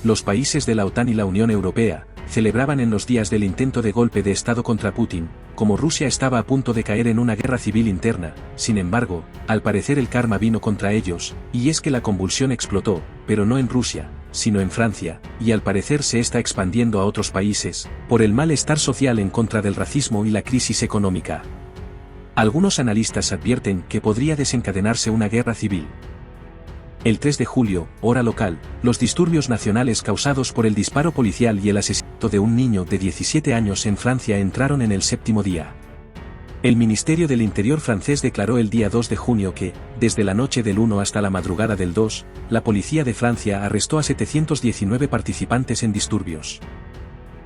los países de la OTAN y la Unión Europea celebraban en los días del intento de golpe de Estado contra Putin, como Rusia estaba a punto de caer en una guerra civil interna. Sin embargo, al parecer el karma vino contra ellos, y es que la convulsión explotó, pero no en Rusia, sino en Francia, y al parecer se está expandiendo a otros países, por el malestar social en contra del racismo y la crisis económica. Algunos analistas advierten que podría desencadenarse una guerra civil. El 3 de julio, hora local, los disturbios nacionales causados por el disparo policial y el asesinato de un niño de 17 años en Francia entraron en el séptimo día. El Ministerio del Interior francés declaró el día 2 de junio que, desde la noche del 1 hasta la madrugada del 2, la policía de Francia arrestó a 719 participantes en disturbios.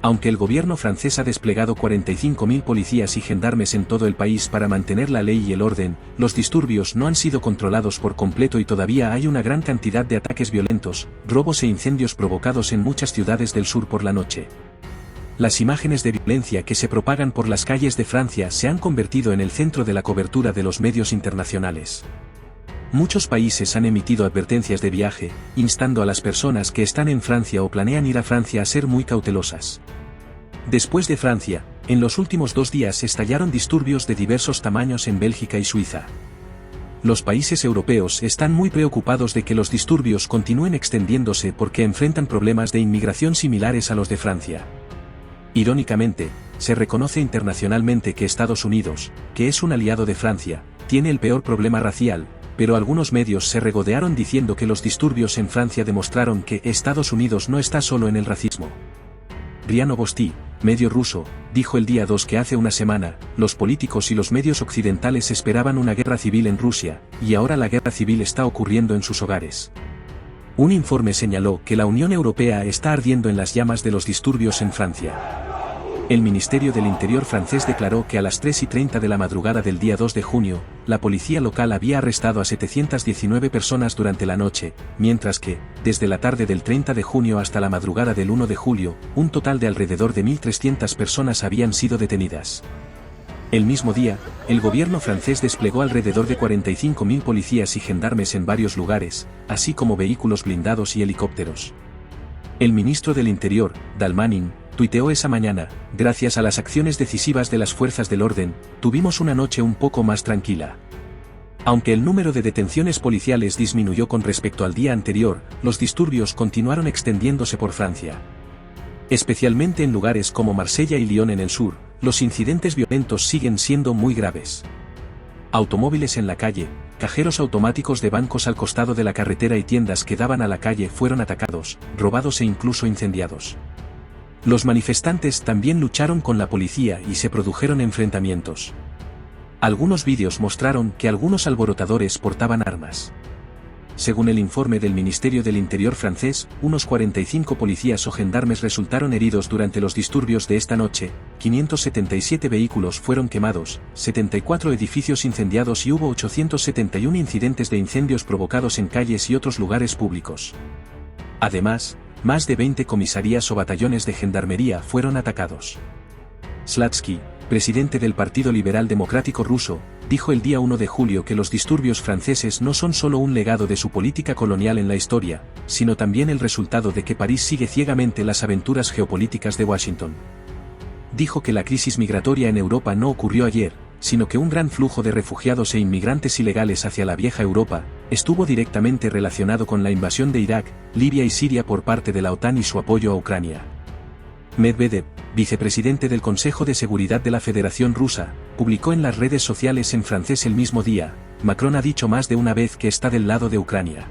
Aunque el gobierno francés ha desplegado 45.000 policías y gendarmes en todo el país para mantener la ley y el orden, los disturbios no han sido controlados por completo y todavía hay una gran cantidad de ataques violentos, robos e incendios provocados en muchas ciudades del sur por la noche. Las imágenes de violencia que se propagan por las calles de Francia se han convertido en el centro de la cobertura de los medios internacionales. Muchos países han emitido advertencias de viaje, instando a las personas que están en Francia o planean ir a Francia a ser muy cautelosas. Después de Francia, en los últimos 2 días estallaron disturbios de diversos tamaños en Bélgica y Suiza. Los países europeos están muy preocupados de que los disturbios continúen extendiéndose porque enfrentan problemas de inmigración similares a los de Francia. Irónicamente, se reconoce internacionalmente que Estados Unidos, que es un aliado de Francia, tiene el peor problema racial, pero algunos medios se regodearon diciendo que los disturbios en Francia demostraron que Estados Unidos no está solo en el racismo. RIA Novosti, medio ruso, dijo el día 2 que hace una semana, los políticos y los medios occidentales esperaban una guerra civil en Rusia, y ahora la guerra civil está ocurriendo en sus hogares. Un informe señaló que la Unión Europea está ardiendo en las llamas de los disturbios en Francia. El Ministerio del Interior francés declaró que a las 3:30 de la madrugada del día 2 de junio, la policía local había arrestado a 719 personas durante la noche, mientras que, desde la tarde del 30 de junio hasta la madrugada del 1 de julio, un total de alrededor de 1.300 personas habían sido detenidas. El mismo día, el gobierno francés desplegó alrededor de 45.000 policías y gendarmes en varios lugares, así como vehículos blindados y helicópteros. El ministro del Interior, Darmanin, tuiteó esa mañana: gracias a las acciones decisivas de las fuerzas del orden, tuvimos una noche un poco más tranquila. Aunque el número de detenciones policiales disminuyó con respecto al día anterior, los disturbios continuaron extendiéndose por Francia. Especialmente en lugares como Marsella y Lyon en el sur, los incidentes violentos siguen siendo muy graves. Automóviles en la calle, cajeros automáticos de bancos al costado de la carretera y tiendas que daban a la calle fueron atacados, robados e incluso incendiados. Los manifestantes también lucharon con la policía y se produjeron enfrentamientos. Algunos vídeos mostraron que algunos alborotadores portaban armas. Según el informe del Ministerio del Interior francés, unos 45 policías o gendarmes resultaron heridos durante los disturbios de esta noche, 577 vehículos fueron quemados, 74 edificios incendiados y hubo 871 incidentes de incendios provocados en calles y otros lugares públicos. Además, más de 20 comisarías o batallones de gendarmería fueron atacados. Slatsky, presidente del Partido Liberal Democrático ruso, dijo el día 1 de julio que los disturbios franceses no son solo un legado de su política colonial en la historia, sino también el resultado de que París sigue ciegamente las aventuras geopolíticas de Washington. Dijo que la crisis migratoria en Europa no ocurrió ayer, sino que un gran flujo de refugiados e inmigrantes ilegales hacia la vieja Europa estuvo directamente relacionado con la invasión de Irak, Libia y Siria por parte de la OTAN y su apoyo a Ucrania. Medvedev, vicepresidente del Consejo de Seguridad de la Federación Rusa, publicó en las redes sociales en francés el mismo día: Macron ha dicho más de una vez que está del lado de Ucrania.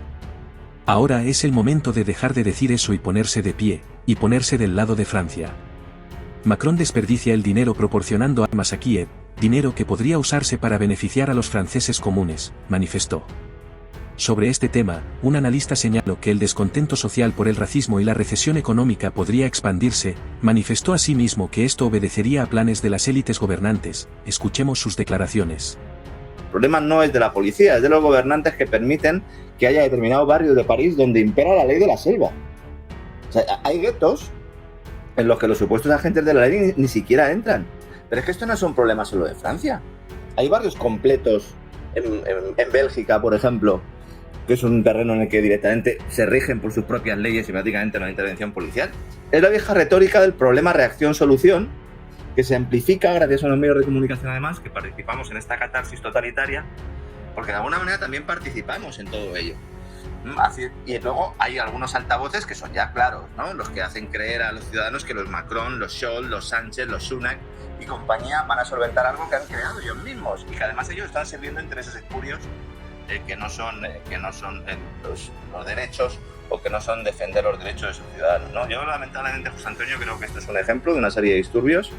Ahora es el momento de dejar de decir eso y ponerse de pie, y ponerse del lado de Francia. Macron desperdicia el dinero proporcionando armas a Kiev, dinero que podría usarse para beneficiar a los franceses comunes, manifestó. Sobre este tema, un analista señaló que el descontento social por el racismo y la recesión económica podría expandirse. Manifestó asimismo que esto obedecería a planes de las élites gobernantes. Escuchemos sus declaraciones. El problema no es de la policía, es de los gobernantes que permiten que haya determinados barrios de París donde impera la ley de la selva. O sea, hay guetos en los que los supuestos agentes de la ley ni siquiera entran. Pero es que esto no es un problema solo de Francia. Hay barrios completos en Bélgica, por ejemplo, que es un terreno en el que directamente se rigen por sus propias leyes y prácticamente no hay intervención policial. Es la vieja retórica del problema reacción-solución, que se amplifica gracias a los medios de comunicación, además, que participamos en esta catarsis totalitaria, porque de alguna manera también participamos en todo ello. Y luego hay algunos altavoces que son ya claros, ¿no? Los que hacen creer a los ciudadanos que los Macron, los Scholz, los Sánchez, los Sunak y compañía van a solventar algo que han creado ellos mismos y que además ellos están sirviendo intereses espurios que no son los derechos o que no son defender los derechos de sus ciudadanos, ¿no? Yo lamentablemente, José Antonio, creo que este es un ejemplo de una serie de disturbios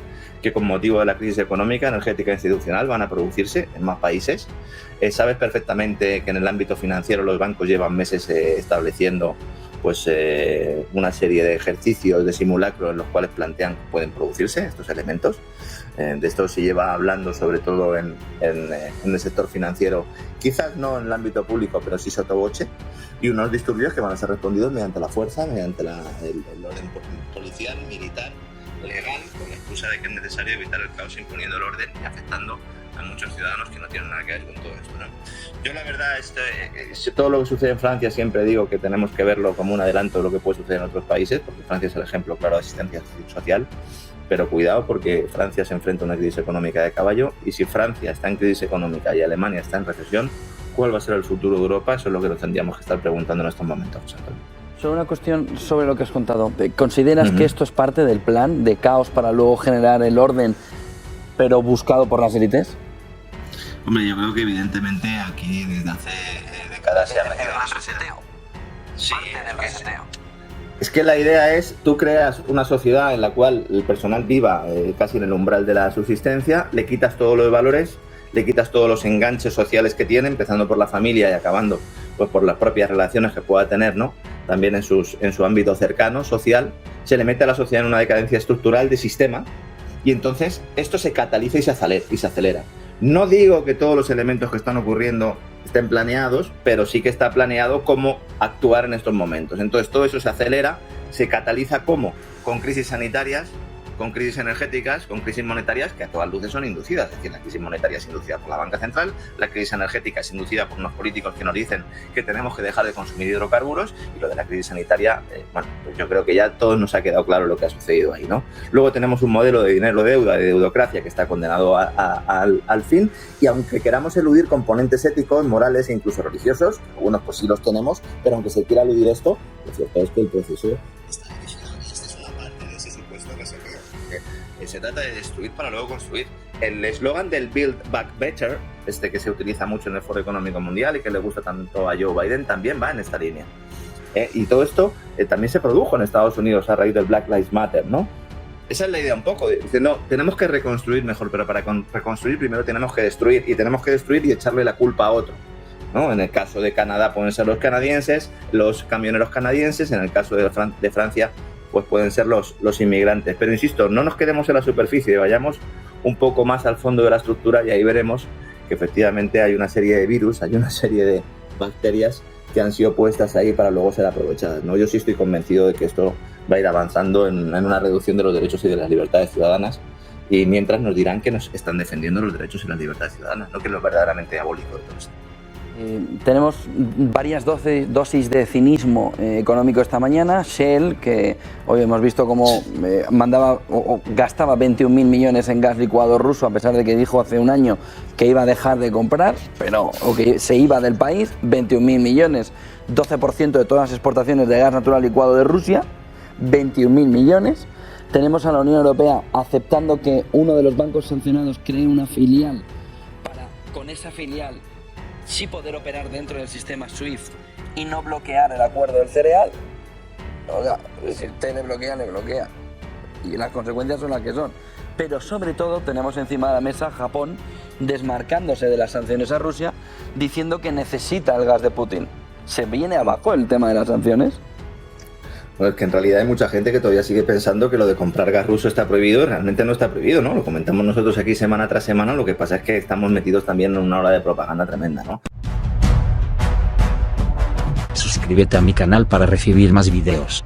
que con motivo de la crisis económica, energética e institucional van a producirse en más países. Sabes perfectamente que en el ámbito financiero los bancos llevan meses estableciendo pues una serie de ejercicios de simulacro en los cuales plantean que pueden producirse estos elementos. De esto se lleva hablando sobre todo en el sector financiero, quizás no en el ámbito público, pero sí sottovoce, y unos disturbios que van a ser respondidos mediante la fuerza, mediante el orden policial, militar, legal, con la excusa de que es necesario evitar el caos imponiendo el orden y afectando a muchos ciudadanos que no tienen nada que ver con todo esto, ¿no? Yo la verdad, todo lo que sucede en Francia siempre digo que tenemos que verlo como un adelanto de lo que puede suceder en otros países, porque Francia es el ejemplo claro de asistencia social, pero cuidado porque Francia se enfrenta a una crisis económica de caballo, y si Francia está en crisis económica y Alemania está en recesión, ¿cuál va a ser el futuro de Europa? Eso es lo que nos tendríamos que estar preguntando en estos momentos, José Antonio. Sobre una cuestión sobre lo que has contado, ¿consideras que esto es parte del plan de caos para luego generar el orden, pero buscado por las élites? Hombre, yo creo que evidentemente aquí desde hace décadas se ha metido el reseteo. Sí, es que la idea es, tú creas una sociedad en la cual el personal viva casi en el umbral de la subsistencia, le quitas todos los valores, le quitas todos los enganches sociales que tiene, empezando por la familia y acabando pues por las propias relaciones que pueda tener, ¿no? También en su ámbito cercano, social, se le mete a la sociedad en una decadencia estructural de sistema, y entonces esto se cataliza y se acelera. No digo que todos los elementos que están ocurriendo estén planeados, pero sí que está planeado cómo actuar en estos momentos. Entonces todo eso se acelera, se cataliza ¿cómo? Con crisis sanitarias, con crisis energéticas, con crisis monetarias que a todas luces son inducidas. Es decir, la crisis monetaria es inducida por la banca central, la crisis energética es inducida por unos políticos que nos dicen que tenemos que dejar de consumir hidrocarburos, y lo de la crisis sanitaria, bueno, pues yo creo que ya a todos nos ha quedado claro lo que ha sucedido ahí, ¿no? Luego tenemos un modelo de dinero-deuda, de deudocracia, que está condenado al fin, y aunque queramos eludir componentes éticos, morales e incluso religiosos, algunos pues sí los tenemos, pero aunque se quiera eludir esto, lo cierto es que el proceso está dividido, y esta es una parte de ese supuesto que se crea. Se trata de destruir para luego construir. El eslogan del Build Back Better, que se utiliza mucho en el Foro Económico Mundial y que le gusta tanto a Joe Biden, también va en esta línea. Y todo esto también se produjo en Estados Unidos a raíz del Black Lives Matter, ¿no? Esa es la idea un poco. Dice, no, tenemos que reconstruir mejor, pero para reconstruir primero tenemos que destruir, y tenemos que destruir y echarle la culpa a otro, ¿no? En el caso de Canadá pueden ser los canadienses, los camioneros canadienses, en el caso de Francia pues pueden ser los inmigrantes. Pero insisto, no nos quedemos en la superficie, vayamos un poco más al fondo de la estructura, y ahí veremos que efectivamente hay una serie de virus, hay una serie de bacterias que han sido puestas ahí para luego ser aprovechadas, ¿no? Yo sí estoy convencido de que esto va a ir avanzando en una reducción de los derechos y de las libertades ciudadanas, y mientras nos dirán que nos están defendiendo los derechos y las libertades ciudadanas, no que es lo verdaderamente diabólico de todo esto. Tenemos varias dosis de cinismo económico esta mañana. Shell, que hoy hemos visto cómo gastaba 21.000 millones en gas licuado ruso, a pesar de que dijo hace un año que iba a dejar de comprar, o que se iba del país. 21.000 millones, 12% de todas las exportaciones de gas natural licuado de Rusia, 21.000 millones. Tenemos a la Unión Europea aceptando que uno de los bancos sancionados cree una filial para, con esa filial, sí poder operar dentro del sistema SWIFT y no bloquear el acuerdo del cereal. O sea, si usted le bloquea. Y las consecuencias son las que son. Pero sobre todo tenemos encima de la mesa Japón desmarcándose de las sanciones a Rusia, diciendo que necesita el gas de Putin. ¿Se viene abajo el tema de las sanciones? Bueno, es que en realidad hay mucha gente que todavía sigue pensando que lo de comprar gas ruso está prohibido, y realmente no está prohibido, ¿no? Lo comentamos nosotros aquí semana tras semana, lo que pasa es que estamos metidos también en una ola de propaganda tremenda, ¿no? Suscríbete a mi canal para recibir más videos.